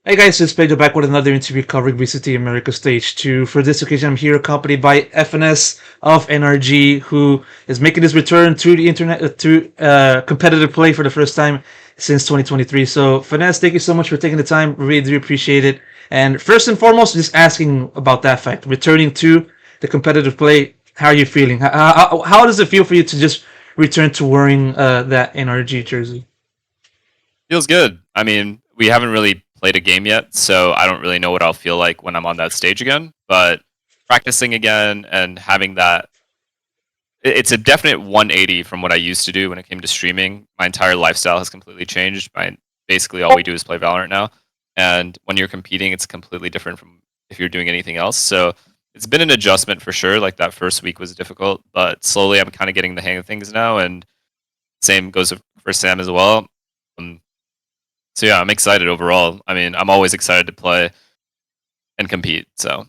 Hey guys, it's Pedro back with another interview covering VCT America Stage 2. For this occasion, I'm here accompanied by FNS of NRG, who is making his return to the internet, to competitive play for the first time since 2023. So, FNS, thank you so much for taking the time. Really do appreciate it. And first and foremost, just asking about that fact, returning to the competitive play, how are you feeling? How does it feel for you to just return to wearing that NRG jersey? Feels good. I mean, we haven't really played a game yet, so I don't really know what I'll feel like when I'm on that stage again. But practicing again and having that, it's a definite 180 from what I used to do when it came to streaming. My entire lifestyle has completely changed. Basically, all we do is play Valorant now. And when you're competing, it's completely different from if you're doing anything else. So it's been an adjustment for sure. Like that first week was difficult, but slowly I'm kind of getting the hang of things now. And same goes for Sam as well. Um, so yeah, I'm excited overall. I mean, I'm always excited to play and compete. So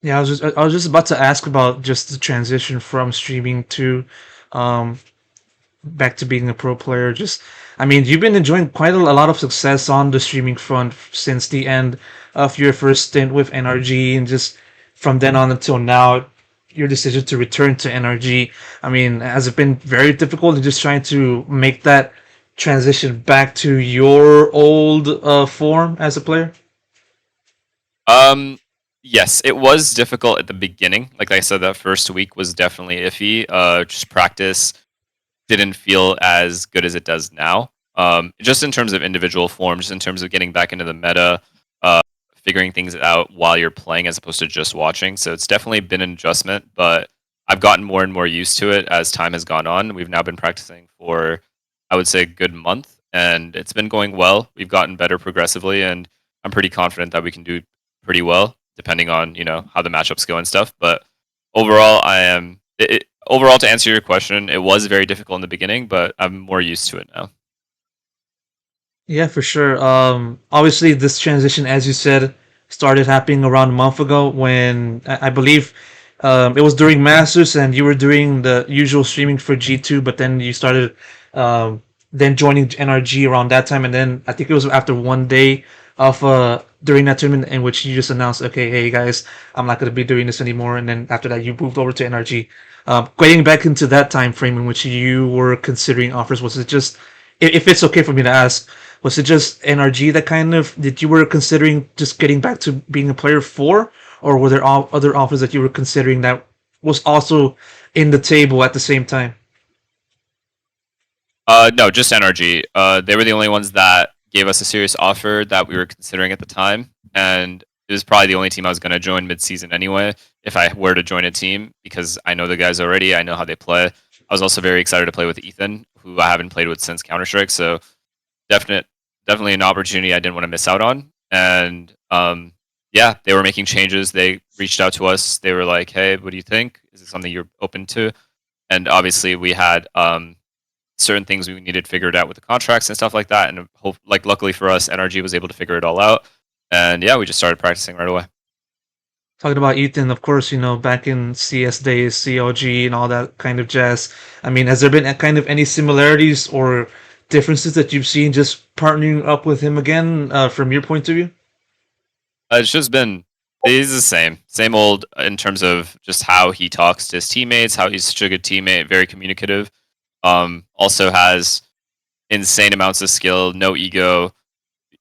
Yeah, I was just about to ask about just the transition from streaming to um back to being a pro player. Just I mean, you've been enjoying quite a lot of success on the streaming front since the end of your first stint with NRG, and just from then on until now, your decision to return to NRG. I mean, has it been very difficult in just trying to make that transition back to your old form as a player? um yes, it was difficult at the beginning. Like I said, that first week was definitely iffy. Just practice didn't feel as good as it does now. Just in terms of individual form, just in terms of getting back into the meta, uh, figuring things out while you're playing as opposed to just watching. So it's definitely been an adjustment, but I've gotten more and more used to it as time has gone on. We've now been practicing for, I would say, a good month, and it's been going well. We've gotten better progressively, and I'm pretty confident that we can do pretty well, depending on how the matchups go and stuff. But overall, I am. Overall, to answer your question, it was very difficult in the beginning, but I'm more used to it now. Yeah, for sure. Obviously, this transition, as you said, started happening around a month ago when I believe it was during Masters and you were doing the usual streaming for G2, but then you started then joining NRG around that time. And then I think it was after one day of during that tournament in which you just announced, okay, hey guys, I'm not going to be doing this anymore. And then after that, you moved over to NRG. Getting back into that time frame in which you were considering offers, was it just, if it's okay for me to ask, was it just NRG that kind of that you were considering just getting back to being a player for, or were there other offers that you were considering that was also in the table at the same time? No, just NRG. They were the only ones that gave us a serious offer that we were considering at the time, and it was probably the only team I was going to join mid-season anyway. If I were to join a team, because I know the guys already, I know how they play. I was also very excited to play with Ethan, who I haven't played with since Counter Strike. So definite, definitely an opportunity I didn't want to miss out on. And yeah, they were making changes. They reached out to us. They were like, "Hey, what do you think? Is it something you're open to?" And obviously, we had certain things we needed figured out with the contracts and stuff like that. And like luckily for us, NRG was able to figure it all out. And yeah, we just started practicing right away. Talking about Ethan, of course, back in CS days, CLG, and all that kind of jazz. I mean, has there been a kind of any similarities or differences that you've seen just partnering up with him again from your point of view? It's just been he's the same old in terms of just how he talks to his teammates, how he's such a good teammate, very communicative. Also has insane amounts of skill, no ego,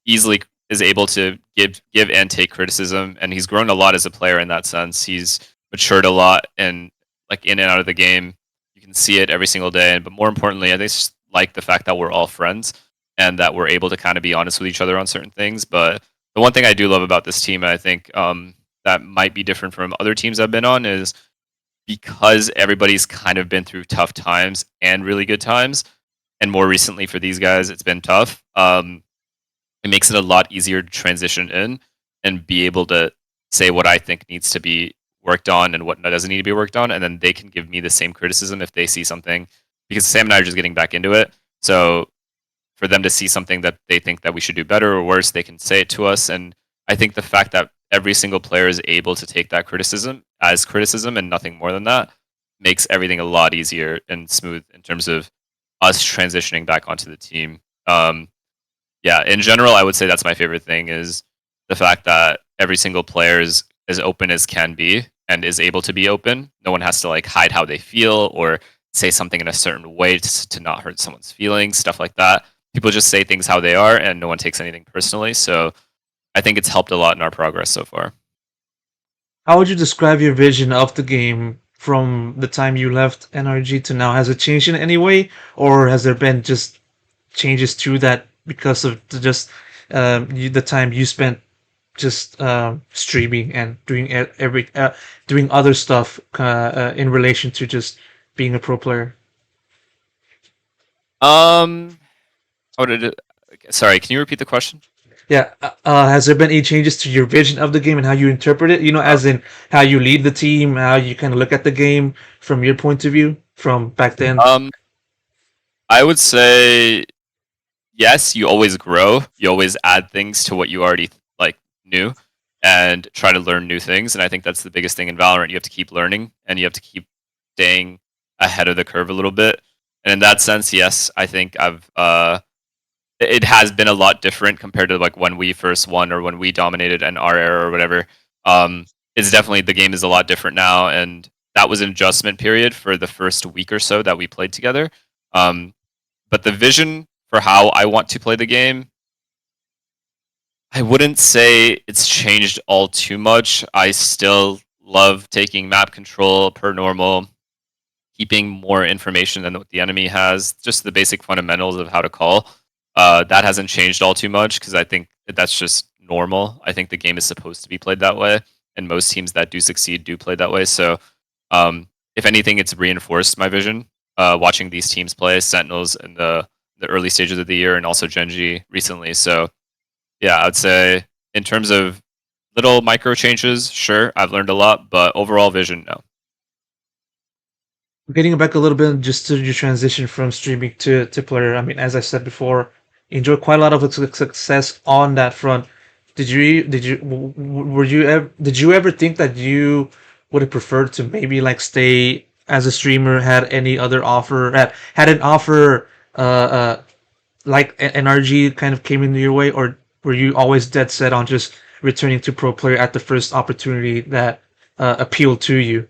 easily is able to give and take criticism, and he's grown a lot as a player in that sense. He's matured a lot and like in and out of the game. You can see it every single day. But more importantly, I just like the fact that we're all friends and that we're able to kind of be honest with each other on certain things. But the one thing I do love about this team, and I think that might be different from other teams I've been on, is because everybody's kind of been through tough times and really good times. And more recently for these guys, it's been tough. It makes it a lot easier to transition in and be able to say what I think needs to be worked on and what doesn't need to be worked on, and then they can give me the same criticism if they see something. Because Sam and I are just getting back into it, so for them to see something that they think that we should do better or worse, they can say it to us. And I think the fact that every single player is able to take that criticism as criticism and nothing more than that makes everything a lot easier and smooth in terms of us transitioning back onto the team. yeah, in general, I would say that's my favorite thing is the fact that every single player is as open as can be and is able to be open. No one has to like hide how they feel or say something in a certain way to not hurt someone's feelings, stuff like that. People just say things how they are, and no one takes anything personally. So I think it's helped a lot in our progress so far. How would you describe your vision of the game from the time you left NRG to now? Has it changed in any way, or has there been just changes to that because of the time you spent just streaming and doing doing other stuff in relation to just being a pro player? Um, how did it? Sorry, can you repeat the question? Yeah, has there been any changes to your vision of the game and how you interpret it? You know, Uh, as in how you lead the team, how you kind of look at the game from your point of view from back then. Um, I would say yes. You always grow. You always add things to what you already like knew, and try to learn new things. And I think that's the biggest thing in Valorant. You have to keep learning, and you have to keep staying ahead of the curve a little bit. And in that sense, yes, I think it has been a lot different compared to like when we first won or when we dominated in our era or whatever. It's definitely the game is a lot different now, and that was an adjustment period for the first week or so that we played together. Um, but the vision for how I want to play the game, I wouldn't say it's changed all too much. I still love taking map control per normal, keeping more information than what the enemy has, just the basic fundamentals of how to call. That hasn't changed all too much because I think that's just normal. I think the game is supposed to be played that way, and most teams that do succeed do play that way. So, if anything, it's reinforced my vision. Watching these teams play, Sentinels in the early stages of the year, and also Genji recently. So, yeah, I'd say in terms of little micro changes, sure, I've learned a lot, but overall vision, no. Getting back a little bit just to your transition from streaming to player. I mean, as I said before, you enjoyed quite a lot of success on that front. Were you ever did you ever think that you would have preferred to maybe like stay as a streamer, had any other offer, had an offer like NRG kind of came into your way, or were you always dead set on just returning to pro player at the first opportunity that appealed to you?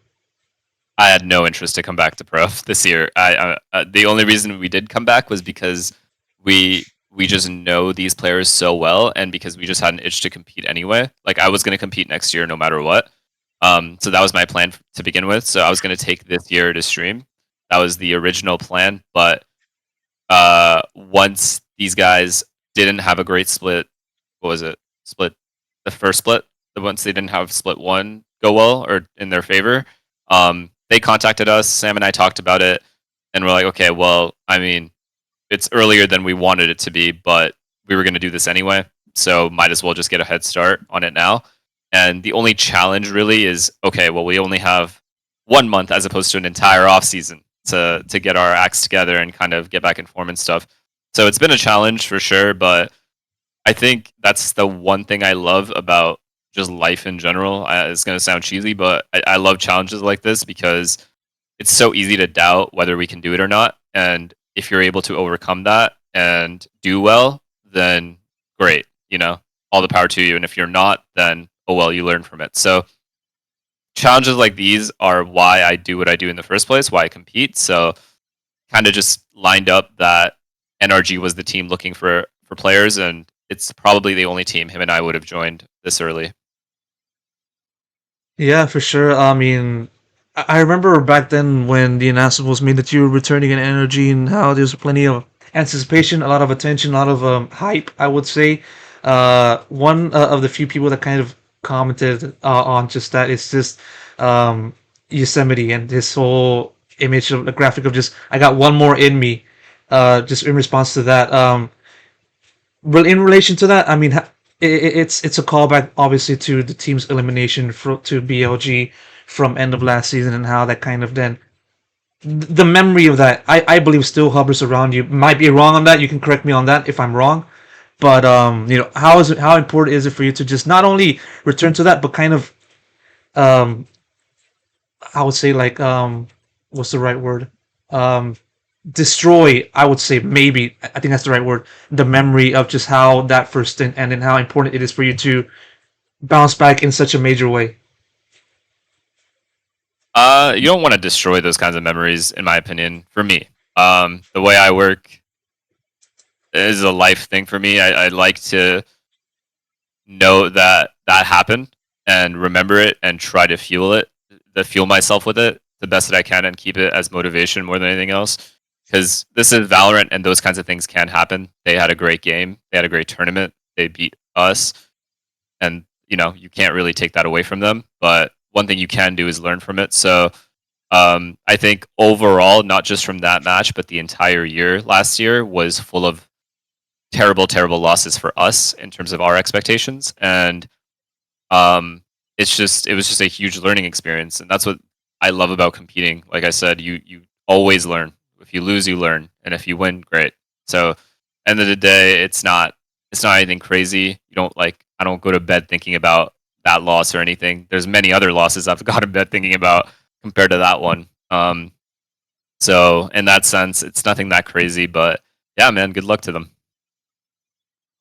I had no interest to come back to pro this year. The only reason we did come back was because we just know these players so well, and because we just had an itch to compete anyway. Like I was going to compete next year no matter what. So that was my plan to begin with. So I was going to take this year to stream. That was the original plan. But once these guys didn't have a great split, what was it? Split the first split. Once they didn't have split one go well or in their favor, they contacted us. Sam and I talked about it, and we're like, okay, well, I mean, it's earlier than we wanted it to be, but we were going to do this anyway, so might as well just get a head start on it now. And the only challenge really is, okay, well, we only have 1 month as opposed to an entire off season to get our acts together and kind of get back in form and stuff. So it's been a challenge for sure, but I think that's the one thing I love about just life in general. It's going to sound cheesy, but I love challenges like this because it's so easy to doubt whether we can do it or not. And if you're able to overcome that and do well, then great, all the power to you. And if you're not, then oh well, you learn from it. So challenges like these are why I do what I do in the first place, why I compete. So kind of just lined up that NRG was the team looking for players, and it's probably the only team him and I would have joined this early. Yeah, for sure. I mean, I remember back then when the announcement was made that you were returning in energy and how there's plenty of anticipation, a lot of attention, a lot of hype, I would say. One of the few people that kind of commented on just that is just um, Yosemite and his whole image of the graphic of just, I got one more in me, just in response to that. Well, in relation to that, I mean, it's a callback obviously to the team's elimination to BLG from end of last season and how that kind of then the memory of that I believe still hovers around you. Might be wrong on that. You can correct me on that if I'm wrong. But how important is it for you to just not only return to that but kind of um I would say like what's the right word? Um destroy, I would say maybe, I think that's the right word, the memory of just how that first stint ended and how important it is for you to bounce back in such a major way. You don't want to destroy those kinds of memories, in my opinion. For me, the way I work is a life thing for me. I like to know that that happened and remember it and try to fuel myself with it the best that I can and keep it as motivation more than anything else. Because this is Valorant and those kinds of things can happen. They had a great game. They had a great tournament. They beat us, and you can't really take that away from them. But one thing you can do is learn from it. So I think overall, not just from that match, but the entire year last year was full of terrible, terrible losses for us in terms of our expectations, and it was just a huge learning experience, and that's what I love about competing. Like I said, you always learn. If you lose, you learn, and if you win, great. So, end of the day, it's not anything crazy. You don't like I don't go to bed thinking about that loss or anything. There's many other losses I've gone to bed thinking about compared to that one. So in that sense, it's nothing that crazy. But yeah, man, good luck to them.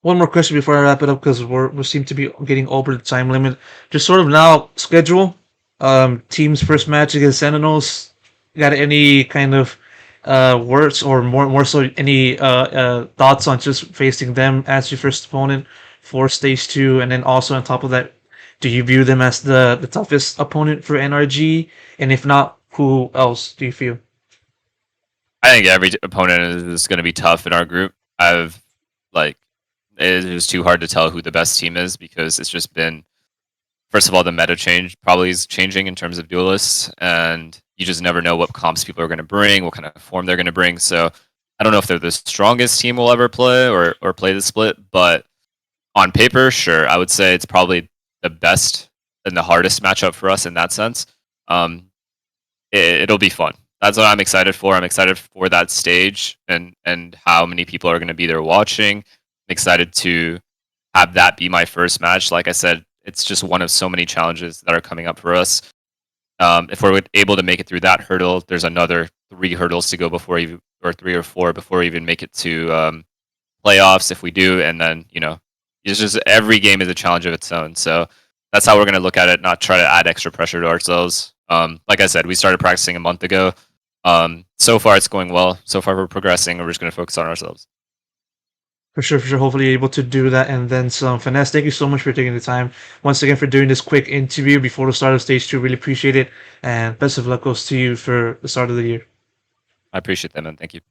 One more question before I wrap it up because we seem to be getting over the time limit. Just sort of now schedule. Team's first match against Sentinels. Got any kind of words or more so any thoughts on just facing them as your first opponent for stage two, and then also on top of that, do you view them as the toughest opponent for NRG? And if not, who else do you feel? I think every opponent is going to be tough in our group. I've like it was too hard to tell who the best team is because it's just been first of all the meta change probably is changing in terms of duelists, and you just never know what comps people are going to bring, what kind of form they're going to bring. So I don't know if they're the strongest team we'll ever play or play the split, but on paper, sure, I would say it's probably the best and the hardest matchup for us in that sense. Um, it'll be fun. That's what I'm excited for. I'm excited for that stage and how many people are going to be there watching. I'm excited to have that be my first match. Like I said, it's just one of so many challenges that are coming up for us. If we're able to make it through that hurdle, there's another three hurdles to go before you, or three or four before we even make it to playoffs. If we do, and then it's just every game is a challenge of its own. So that's how we're going to look at it. Not try to add extra pressure to ourselves. Like I said, we started practicing a month ago. So far, it's going well. So far, we're progressing. We're just going to focus on ourselves. For sure, for sure. Hopefully, you're able to do that and then some. Finesse, thank you so much for taking the time once again for doing this quick interview before the start of stage two. Really appreciate it, and best of luck goes to you for the start of the year. I appreciate that, man. Thank you.